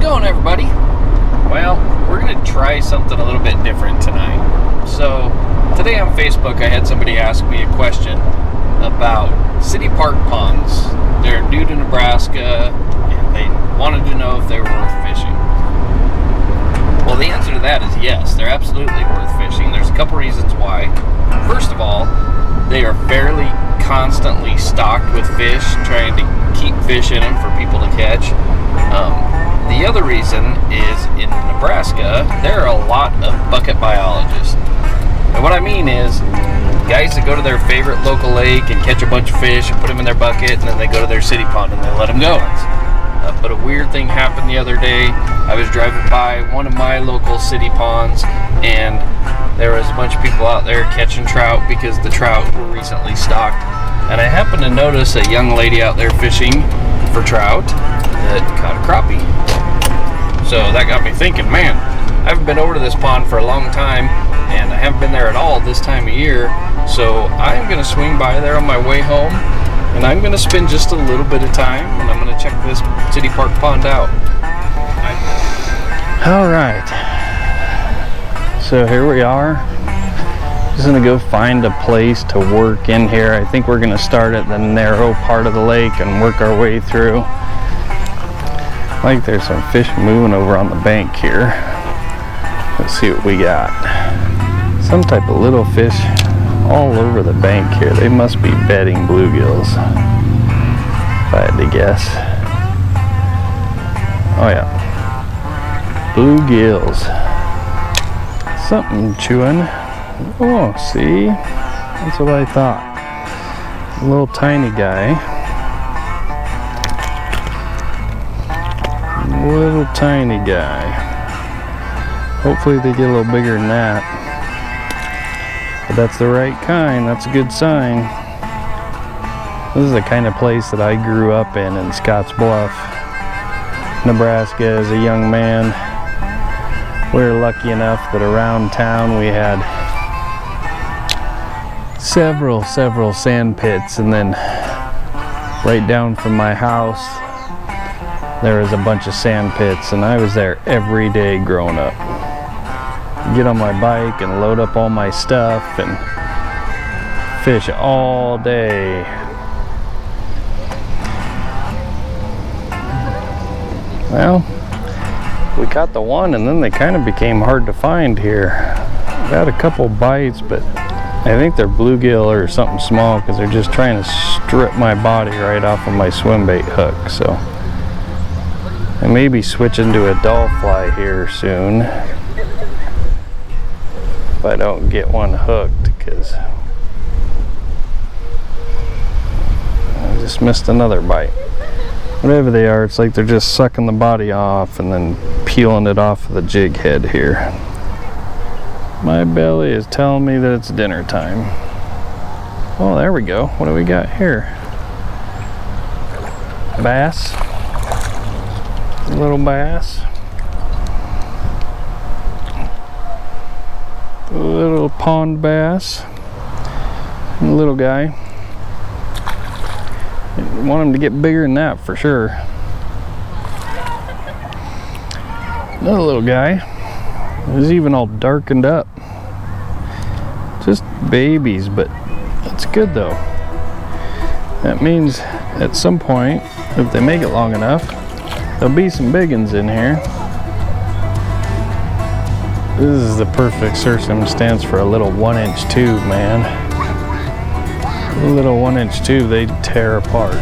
going, everybody? Well, we're going to try something a little bit different tonight. So, today on Facebook, I had somebody ask me a question about city park ponds. They're new to Nebraska, and they wanted to know if they were worth fishing. Well, the answer to that is yes, they're absolutely worth fishing. There's a couple reasons why. First of all, they are fairly constantly stocked with fish, trying to keep fish in them for people to catch. The other reason is in Nebraska, there are a lot of bucket biologists. And what I mean is, guys that go to their favorite local lake and catch a bunch of fish and put them in their bucket, and then they go to their city pond and they let them go. But a weird thing happened the other day. I was driving by one of my local city ponds, and there was a bunch of people out there catching trout because the trout were recently stocked. And I happened to notice a young lady out there fishing for trout that caught a crappie. So that got me thinking, man, I haven't been over to this pond for a long time, and I haven't been there at all this time of year. So I'm going to swing by there on my way home, and I'm going to spend just a little bit of time, and I'm going to check this city park pond out. All right. So here we are. Just going to go find a place to work in here. I think we're going to start at the narrow part of the lake and work our way through. Like there's some fish moving over on the bank here. Let's see what we got. Some type of little fish all over the bank here. They must be bedding bluegills, if I had to guess. Oh yeah, bluegills. Something chewing. Oh, see? That's what I thought. A little tiny guy. Little tiny guy. Hopefully they get a little bigger than that. But that's the right kind. That's a good sign. This is the kind of place that I grew up in Scotts Bluff, Nebraska, as a young man. We were lucky enough that around town we had several sand pits, and then right down from my house there was a bunch of sand pits, and I was there every day growing up. Get on my bike and load up all my stuff and fish all day. Well, we caught the one, and then they kind of became hard to find here. Got a couple bites, but I think they're bluegill or something small, because they're just trying to strip my body right off of my swim bait hook. So I may be switching to a doll fly here soon if I don't get one hooked, because I just missed another bite. Whatever they are, it's like they're just sucking the body off and then peeling it off of the jig head here. My belly is telling me that it's dinner time. Oh, there we go. What do we got here? Bass. Little bass. Little pond bass. Little guy. I want him to get bigger than that for sure. Another little guy. He's even all darkened up. Just babies, but it's good though. That means at some point, if they make it long enough, there'll be some big ones in here. This is the perfect circumstance for a little 1-inch tube, man. A little 1-inch tube, they tear apart.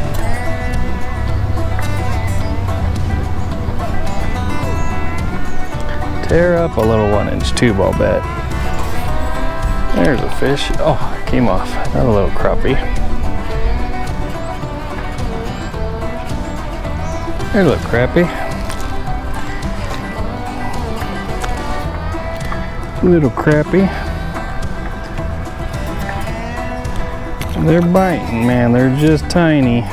Tear up a little 1-inch tube, I'll bet. There's a fish. Oh, it came off. Another little crappie. There's a little crappie. Little crappie. They're biting, man. They're just tiny.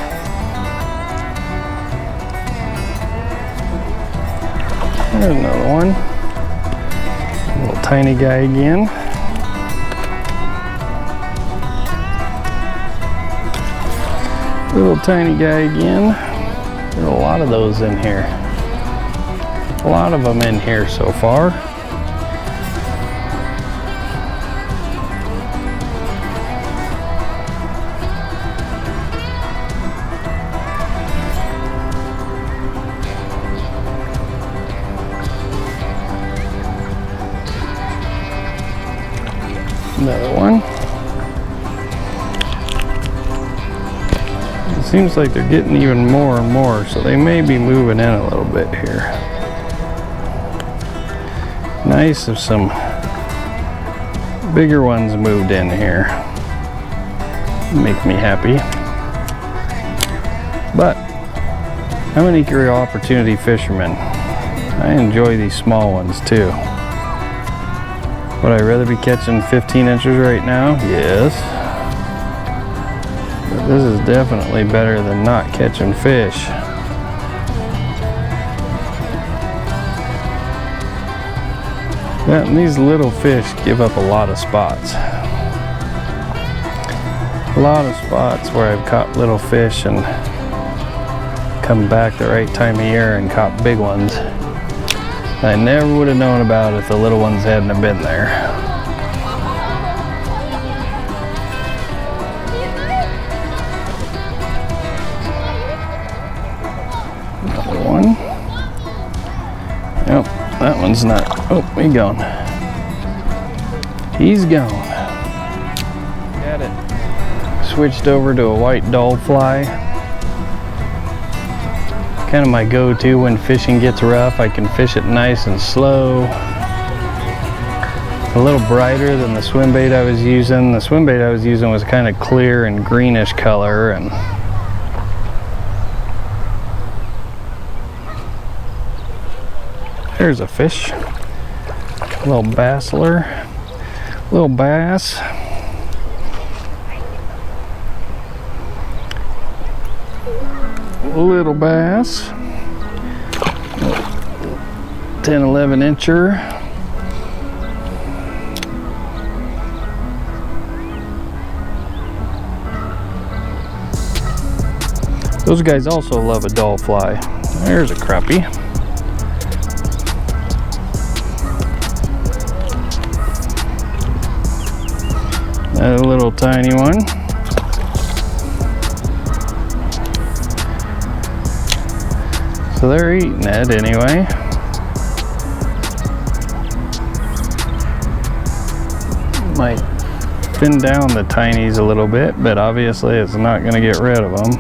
There's another one. Little tiny guy again. Little tiny guy again. There are a lot of those in here. A lot of them in here so far. Another one. It seems like they're getting even more and more, so they may be moving in a little bit here. Nice if some bigger ones moved in here. Make me happy. But I'm an equal opportunity fisherman. I enjoy these small ones too. Would I rather be catching 15 inches right now? Yes. But this is definitely better than not catching fish. Yeah, and these little fish give up a lot of spots. A lot of spots where I've caught little fish and come back the right time of year and caught big ones. I never would have known about if the little ones hadn't have been there. Another one. Nope, that one's not. Oh, he's gone. He's gone. Got it. Switched over to a white dull fly. Kind of my go-to when fishing gets rough. I can fish it nice and slow. A little brighter than the swim bait I was using. The swim bait I was using was kind of clear and greenish color, and there's a fish. A little bassler. Little bass. Little bass, 10-11 incher. Those guys also love a dull fly. There's a crappie. A little tiny one. So they're eating it anyway. Might thin down the tinies a little bit, but obviously it's not going to get rid of them.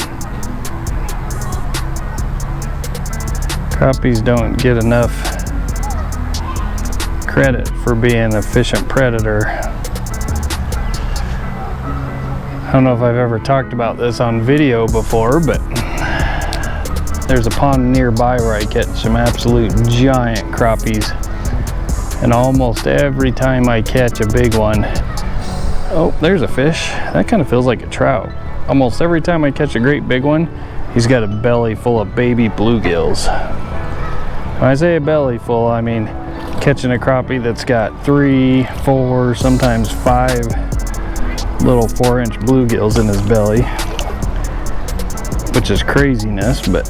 Crappies don't get enough credit for being an efficient predator. I don't know if I've ever talked about this on video before, but there's a pond nearby where I catch some absolute giant crappies, and almost every time I catch a big one, oh, there's a fish. That kind of feels like a trout. Almost every time I catch a great big one, he's got a belly full of baby bluegills. When I say a belly full, I mean catching a crappie that's got 3, 4, sometimes 5 little 4-inch bluegills in his belly, which is craziness, but